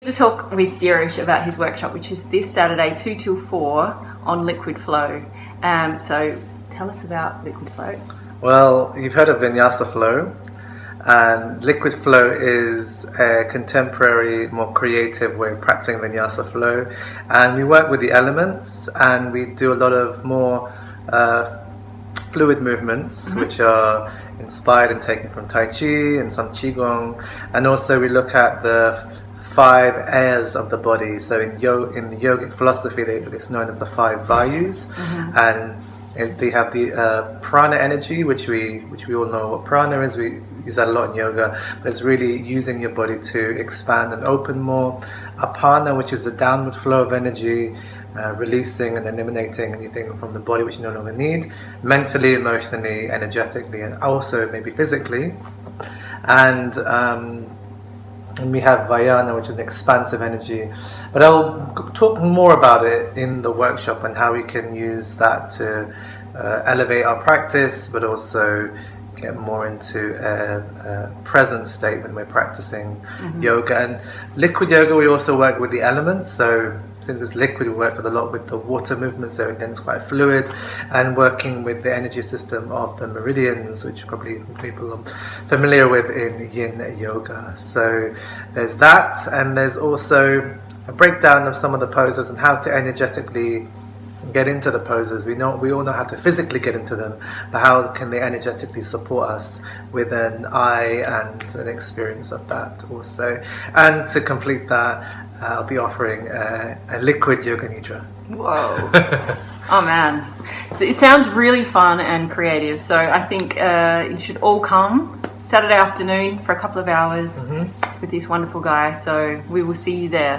To talk with Dirish about his workshop, which is this Saturday 2 till 4 on liquid flow. So tell us about liquid flow. Well, you've heard of Vinyasa Flow, and liquid flow is a contemporary, more creative way of practicing Vinyasa Flow. And we work with the elements, and we do a lot of more fluid movements, which are inspired and taken from Tai Chi and some Qigong. And also we look at the 5 airs of the body. So in the yogic philosophy, it's known as the 5 vayus, and they have the prana energy, which we all know what prana is. We use that a lot in yoga, but it's really using your body to expand and open more. Apana, which is the downward flow of energy, releasing and eliminating anything from the body which you no longer need, mentally, emotionally, energetically, and also maybe physically. And we have Vayana, which is an expansive energy. But I'll talk more about it in the workshop and how we can use that to elevate our practice, but also get more into a present state when we're practicing yoga. And liquid yoga, we also work with the elements. So since it's liquid, we work a lot with the water movement, so again it's quite fluid, and working with the energy system of the meridians, which probably people are familiar with in yin yoga. So there's that, and there's also a breakdown of some of the poses and how to energetically get into the poses. We all know how to physically get into them, but how can they energetically support us with an eye and an experience of that also. And to complete that, I'll be offering a liquid yoga nidra. Whoa. Oh man, so it sounds really fun and creative, so I think you should all come Saturday afternoon for a couple of hours with this wonderful guy. So we will see you there.